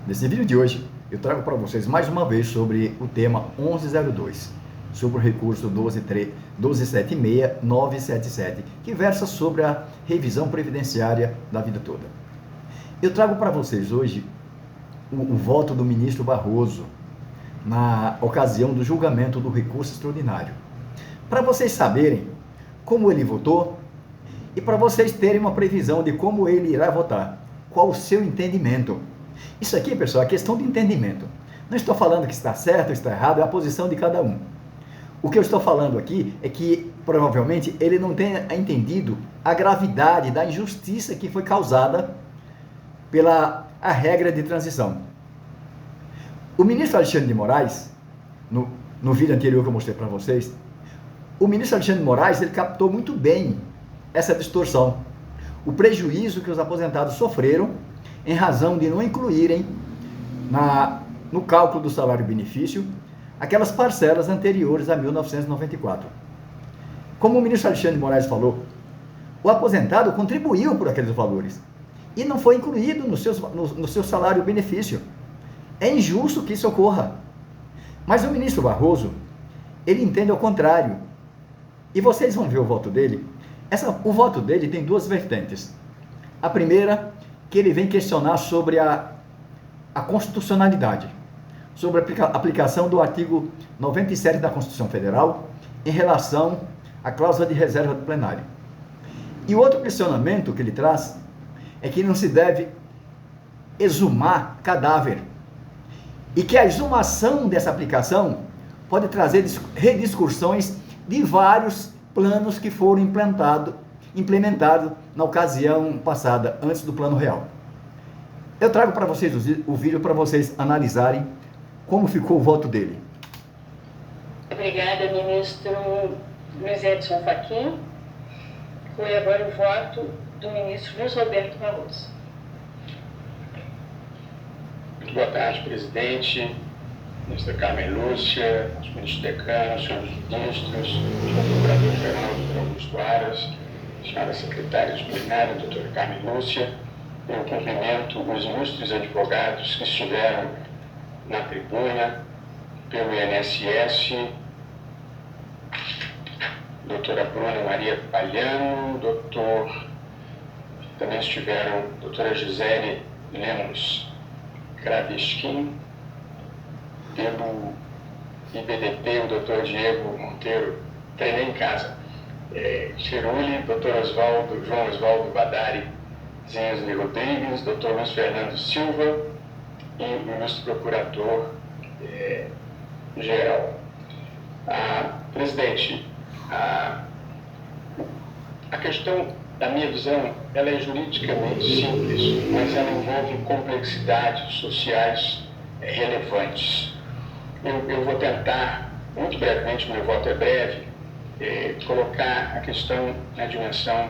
Nesse vídeo de hoje, eu trago para vocês mais uma vez sobre o tema 1102, sobre o recurso 1276977, que versa sobre a revisão previdenciária da vida toda. Eu trago para vocês hoje o voto do ministro Barroso na ocasião do julgamento do recurso extraordinário. Para vocês saberem como ele votou e para vocês terem uma previsão de como ele irá votar, qual o seu entendimento. Isso aqui, pessoal, é questão de entendimento. Não estou falando que está certo ou está errado, é a posição de cada um. O que eu estou falando aqui é que, provavelmente, ele não tenha entendido a gravidade da injustiça que foi causada pela a regra de transição. O ministro Alexandre de Moraes, no vídeo anterior que eu mostrei para vocês, o ministro Alexandre de Moraes, ele captou muito bem essa distorção, o prejuízo que os aposentados sofreram em razão de não incluírem no cálculo do salário-benefício aquelas parcelas anteriores a 1994. Como o ministro Alexandre de Moraes falou, o aposentado contribuiu por aqueles valores e não foi incluído no seu salário-benefício. É injusto que isso ocorra. Mas o ministro Barroso, ele entende ao contrário. E vocês vão ver o voto dele. O voto dele tem duas vertentes. A primeira, que ele vem questionar sobre a constitucionalidade, sobre a aplicação do artigo 97 da Constituição Federal em relação à cláusula de reserva do plenário. E o outro questionamento que ele traz é que não se deve exumar cadáver e que a exumação dessa aplicação pode trazer rediscussões de vários planos que foram implementados na ocasião passada, antes do plano real. Eu trago para vocês o vídeo para vocês analisarem como ficou o voto dele. Obrigada, ministro Luiz Edson Fachin. Foi agora o voto do ministro Luiz Roberto Barroso. Muito boa tarde, presidente, ministra Carmen Lúcia, os ministros decanos, senhores ministros, senhor procurador-geral, doutor Augusto Aras, senhora secretária de plenário, doutora Carmen Lúcia. Eu cumprimento os ilustres advogados que estiveram na tribuna, pelo INSS, doutora Bruna Maria Palhano, também estiveram doutora Gisele Lemos Graveskin, pelo IBDP, o doutor Diego Monteiro, treinei em casa, Ciruli, doutor João Oswaldo Badari Zinhasli Rodrigues, doutor Luiz Fernando Silva e o ilustre procurador-geral. Presidente, a questão, da minha visão, ela é juridicamente simples, mas ela envolve complexidades sociais relevantes. Eu vou tentar, muito brevemente, meu voto é breve, colocar a questão na dimensão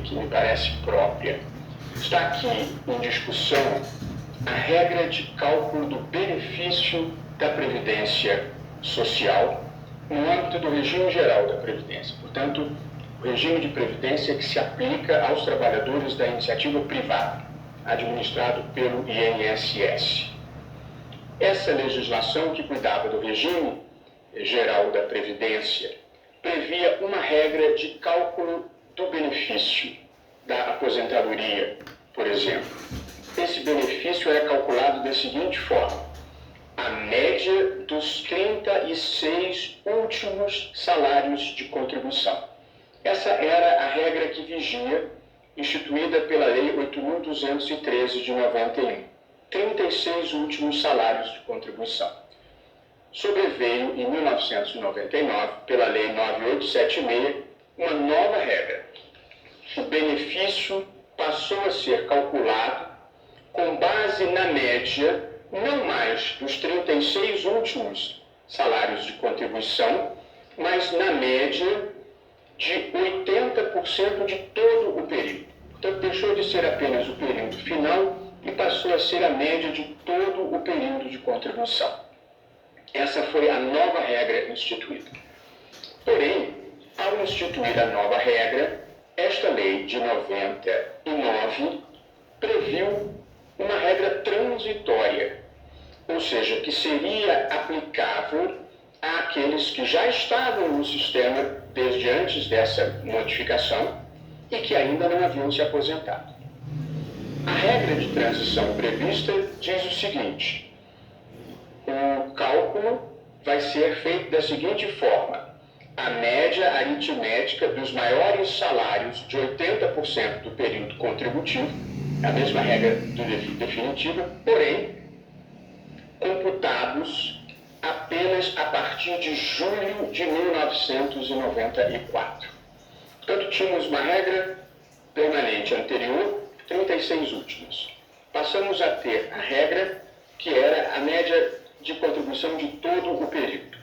que me parece própria. Está aqui em discussão a regra de cálculo do benefício da Previdência Social no âmbito do regime geral da Previdência. Portanto, o regime de previdência que se aplica aos trabalhadores da iniciativa privada, administrado pelo INSS. Essa legislação que cuidava do regime geral da Previdência previa uma regra de cálculo do benefício da aposentadoria, por exemplo. Esse benefício era calculado da seguinte forma: a média dos 36 últimos salários de contribuição. Essa era a regra que vigia, instituída pela Lei 8.213 de 91. 36 últimos salários de contribuição. Sobreveio, em 1999, pela Lei 9876, uma nova regra. O benefício passou a ser calculado com base na média, não mais dos 36 últimos salários de contribuição, mas na média de 80% de todo o período. Portanto, deixou de ser apenas o período final e passou a ser a média de todo o período de contribuição. Essa foi a nova regra instituída. Porém, ao instituir a nova regra, esta lei de 99 previu uma regra transitória transitória, ou seja, que seria aplicável àqueles que já estavam no sistema desde antes dessa modificação e que ainda não haviam se aposentado. A regra de transição prevista diz o seguinte: o cálculo vai ser feito da seguinte forma: a média aritmética dos maiores salários de 80% do período contributivo, a mesma regra definitiva, porém computados apenas a partir de julho de 1994. Portanto, tínhamos uma regra permanente anterior, 36 últimas. Passamos a ter a regra que era a média de contribuição de todo o período.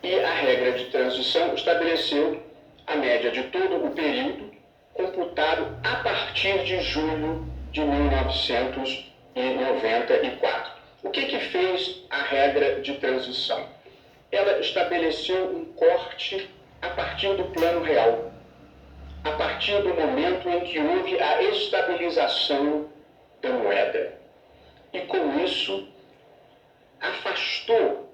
E a regra de transição estabeleceu a média de todo o período computado a partir de julho de 1994. O que fez a regra de transição? Ela estabeleceu um corte a partir do plano real, a partir do momento em que houve a estabilização da moeda. E com isso, afastou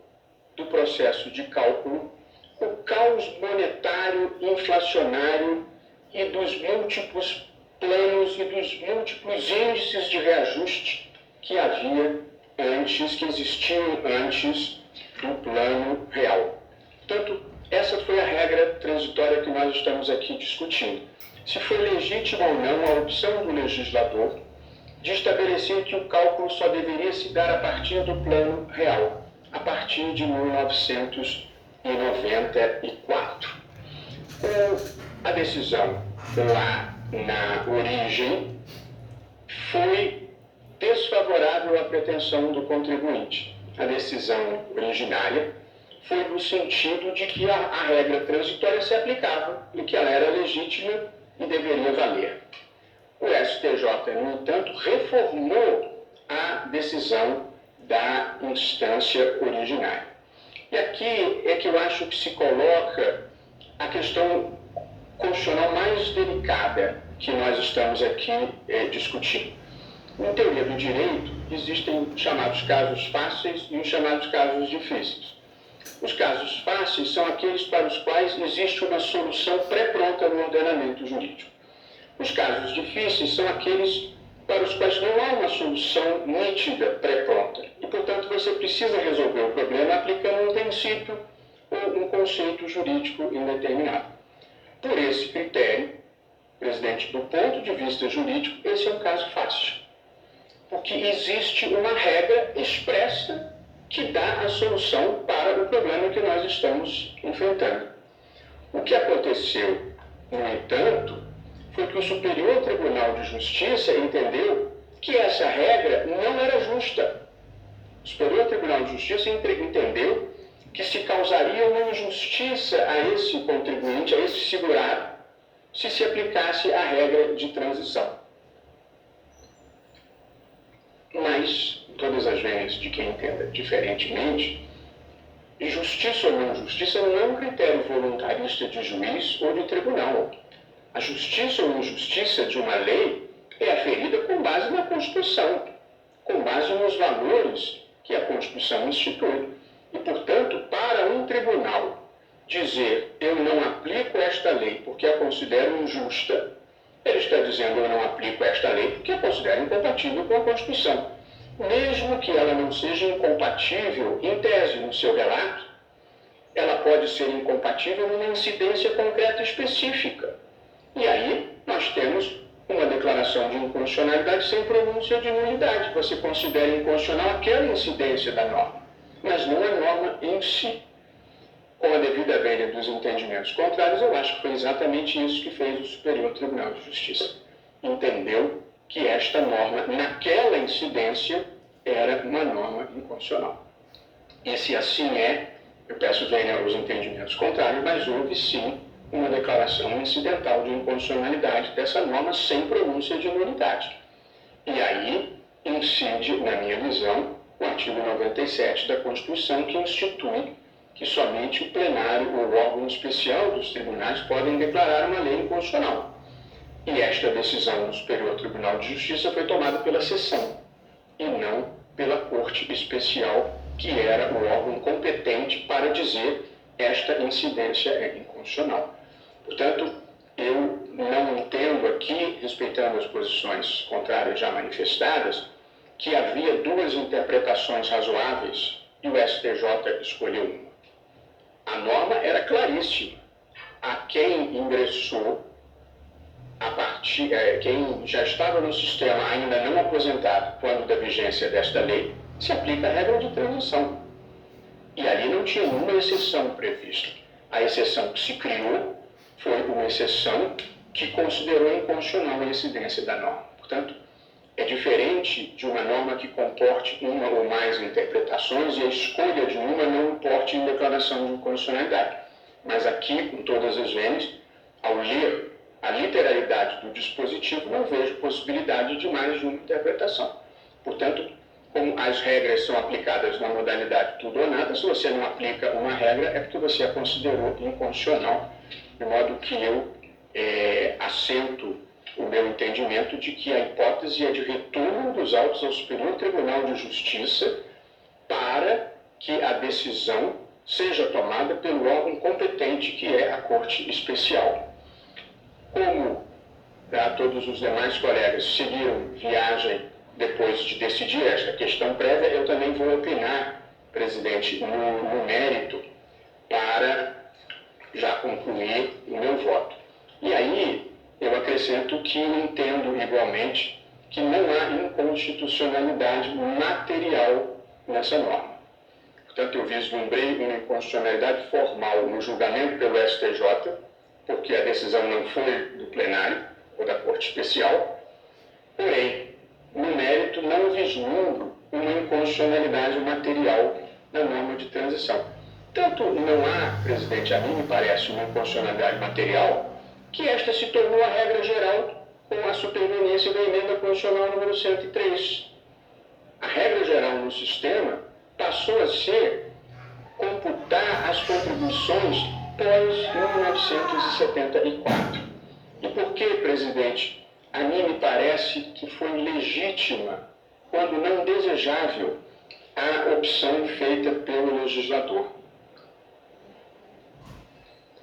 do processo de cálculo o caos monetário inflacionário e dos múltiplos planos e dos múltiplos índices de reajuste que existiam antes do plano real. Portanto, essa foi a regra transitória que nós estamos aqui discutindo. Se foi legítima ou não a opção do legislador de estabelecer que o cálculo só deveria se dar a partir do plano real, a partir de 1994. A decisão lá na origem foi desfavorável à pretensão do contribuinte. A decisão originária foi no sentido de que a regra transitória se aplicava e que ela era legítima e deveria valer. O STJ, no entanto, reformou a decisão da instância originária. E aqui é que eu acho que se coloca a questão constitucional mais delicada que nós estamos aqui discutindo. Em teoria do direito, existem os chamados casos fáceis e os chamados casos difíceis. Os casos fáceis são aqueles para os quais existe uma solução pré-pronta no ordenamento jurídico. Os casos difíceis são aqueles para os quais não há uma solução nítida pré-pronta. E, portanto, você precisa resolver o problema aplicando um princípio ou um conceito jurídico indeterminado. Por esse critério, presidente, do ponto de vista jurídico, esse é um caso fácil. Porque existe uma regra expressa que dá a solução para o problema que nós estamos enfrentando. O que aconteceu, no entanto, foi que o Superior Tribunal de Justiça entendeu que essa regra não era justa. O Superior Tribunal de Justiça entendeu que se causaria uma injustiça a esse contribuinte, a esse segurado, se aplicasse a regra de transição. Mas, todas as vezes de quem entenda diferentemente, justiça ou não justiça não é um critério voluntarista de juiz ou de tribunal. A justiça ou injustiça de uma lei é aferida com base na Constituição, com base nos valores que a Constituição institui. E, portanto, para um tribunal dizer eu não aplico esta lei porque a considero injusta, ele está dizendo eu não aplico esta lei porque a considero incompatível com a Constituição. Mesmo que ela não seja incompatível, em tese, no seu relato, ela pode ser incompatível numa incidência concreta específica. E aí nós temos uma declaração de inconstitucionalidade sem pronúncia de nulidade. Você considera inconstitucional aquela incidência da norma, mas não a norma em si. Com a devida vênia dos entendimentos contrários, eu acho que foi exatamente isso que fez o Superior Tribunal de Justiça. Entendeu que esta norma, naquela incidência, era uma norma inconstitucional. E se assim é, eu peço vênia aos entendimentos contrários, mas houve sim uma declaração incidental de inconstitucionalidade dessa norma sem pronúncia de nulidade. E aí incide, na minha visão, o artigo 97 da Constituição, que institui que somente o plenário ou o órgão especial dos tribunais podem declarar uma lei inconstitucional. E esta decisão do Superior Tribunal de Justiça foi tomada pela seção, e não Corte Especial, que era o órgão competente para dizer esta incidência é inconstitucional. Portanto, eu não entendo aqui, respeitando as posições contrárias já manifestadas, que havia duas interpretações razoáveis e o STJ escolheu uma. A norma era claríssima. A quem ingressou, quem já estava no sistema ainda não aposentado quando da vigência desta lei, se aplica a regra de transição. E ali não tinha nenhuma exceção prevista. A exceção que se criou foi uma exceção que considerou inconstitucional a incidência da norma. Portanto, é diferente de uma norma que comporte uma ou mais interpretações e a escolha de uma não importe em declaração de inconstitucionalidade. Mas aqui, com todas as vezes, ao ler a literalidade do dispositivo, não vejo possibilidade de mais de uma interpretação. Portanto, como as regras são aplicadas na modalidade tudo ou nada, se você não aplica uma regra, é porque você a considerou inconstitucional, de modo que eu assento o meu entendimento de que a hipótese é de retorno dos autos ao Superior Tribunal de Justiça para que a decisão seja tomada pelo órgão competente, que é a Corte Especial. Como todos os demais colegas seguiram viagem depois de decidir esta questão prévia, eu também vou opinar, presidente, no mérito para já concluir o meu voto. E aí eu acrescento que entendo igualmente que não há inconstitucionalidade material nessa norma. Portanto, eu vislumbrei uma inconstitucionalidade formal no julgamento pelo STJ, porque a decisão não foi do plenário ou da Corte Especial, porém, no mérito, não vislumbro uma inconstitucionalidade material na norma de transição. Tanto não há, presidente, a mim me parece uma inconstitucionalidade material, que esta se tornou a regra geral com a superveniência da emenda constitucional número 103. A regra geral no sistema passou a ser computar as contribuições pós-1974. E por que, presidente, a mim me parece que foi legítima, quando não desejável, a opção feita pelo legislador?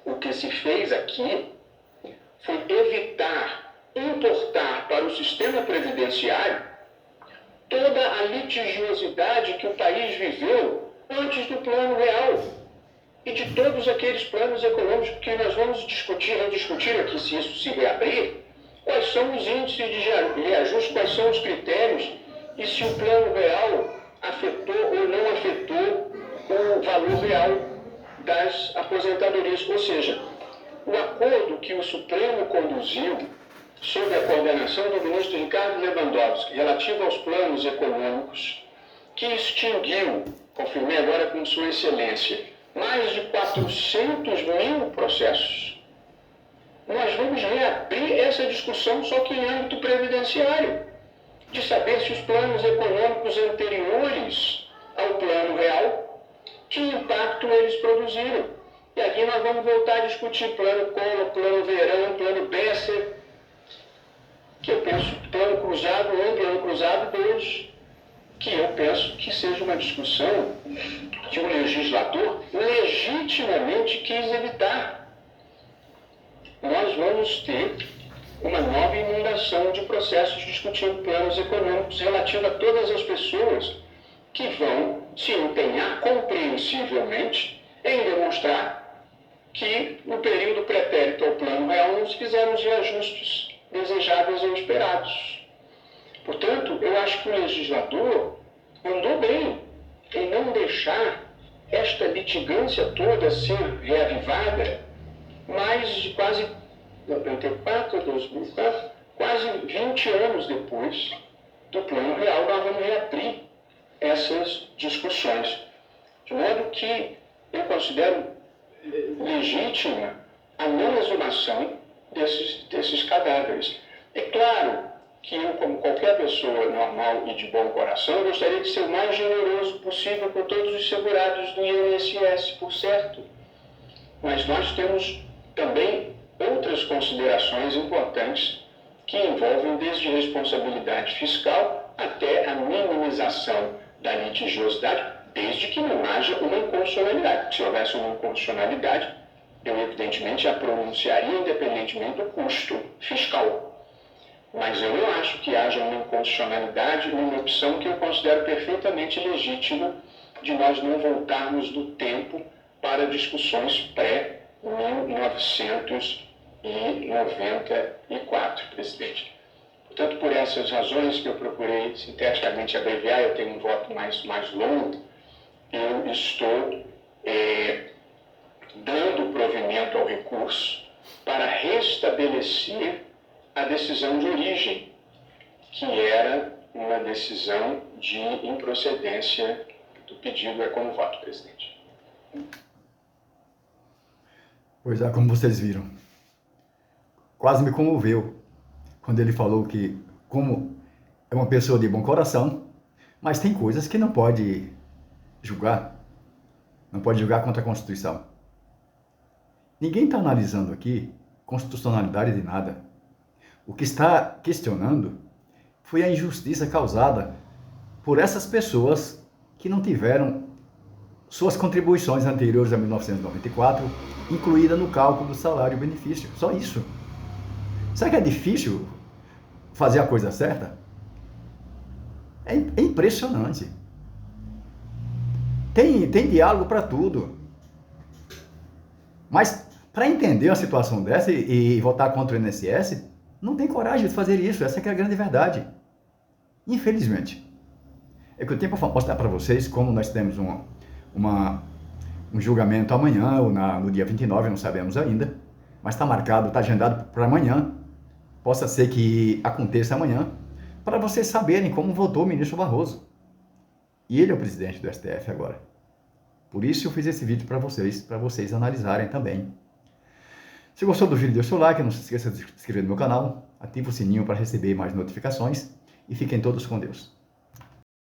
O que se fez aqui foi evitar importar para o sistema previdenciário toda a litigiosidade que o país viveu antes do Plano Real e de todos aqueles planos econômicos que nós vamos discutir aqui, se isso se reabrir, quais são os índices de reajuste, quais são os critérios e se o Plano Real afetou ou não afetou o valor real das aposentadorias. Ou seja, o acordo que o Supremo conduziu sob a coordenação do ministro Ricardo Lewandowski, relativo aos planos econômicos, que extinguiu, confirmei agora com Sua Excelência, mais de 400 mil processos. Nós vamos reabrir essa discussão, só que em âmbito previdenciário, de saber se os planos econômicos anteriores ao Plano Real, que impacto eles produziram. E aqui nós vamos voltar a discutir plano Collor, plano Verão, plano Besser, que eu penso, plano cruzado 1, plano cruzado 2, que eu penso que seja uma discussão que o legislador legitimamente quis evitar. Nós vamos ter uma nova inundação de processos discutindo planos econômicos relativos a todas as pessoas que vão se empenhar compreensivelmente em demonstrar que no período pretérito ao Plano Real não se fizeram os reajustes desejáveis ou esperados. Portanto, eu acho que o legislador andou bem em não deixar esta litigância toda ser reavivada mais de quase 94, 2004, quase 20 anos depois do Plano Real. Nós vamos reabrir essas discussões, de modo que eu considero legítima a não exumação desses cadáveres. É claro que eu, como qualquer pessoa normal e de bom coração, gostaria de ser o mais generoso possível com todos os segurados do INSS, por certo. Mas nós temos também outras considerações importantes que envolvem desde responsabilidade fiscal até a minimização da litigiosidade, desde que não haja uma inconstitucionalidade. Se houvesse uma inconstitucionalidade, eu evidentemente a pronunciaria independentemente do custo fiscal. Mas eu não acho que haja uma inconstitucionalidade numa opção que eu considero perfeitamente legítima de nós não voltarmos do tempo para discussões pré-1994, presidente. Portanto, por essas razões que eu procurei sinteticamente abreviar, eu tenho um voto mais longo, eu estou dando provimento ao recurso para restabelecer a decisão de origem, que era uma decisão de improcedência do pedido como voto, presidente. Pois é, como vocês viram, quase me comoveu quando ele falou que, como é uma pessoa de bom coração, mas tem coisas que não pode julgar contra a Constituição. Ninguém está analisando aqui constitucionalidade de nada. O que está questionando foi a injustiça causada por essas pessoas que não tiveram suas contribuições anteriores a 1994 incluídas no cálculo do salário e benefício. Só isso. Será que é difícil fazer a coisa certa? É impressionante. Tem diálogo para tudo. Mas para entender uma situação dessa e votar contra o INSS, não tem coragem de fazer isso. Essa é a grande verdade. Infelizmente. É que eu tenho para mostrar para vocês como nós temos um julgamento amanhã ou no dia 29, não sabemos ainda, mas está marcado, está agendado para amanhã. Possa ser que aconteça amanhã, para vocês saberem como votou o ministro Barroso. E ele é o presidente do STF agora. Por isso eu fiz esse vídeo para vocês analisarem também. Se gostou do vídeo, deixa o like, não se esqueça de se inscrever no meu canal, ative o sininho para receber mais notificações e fiquem todos com Deus.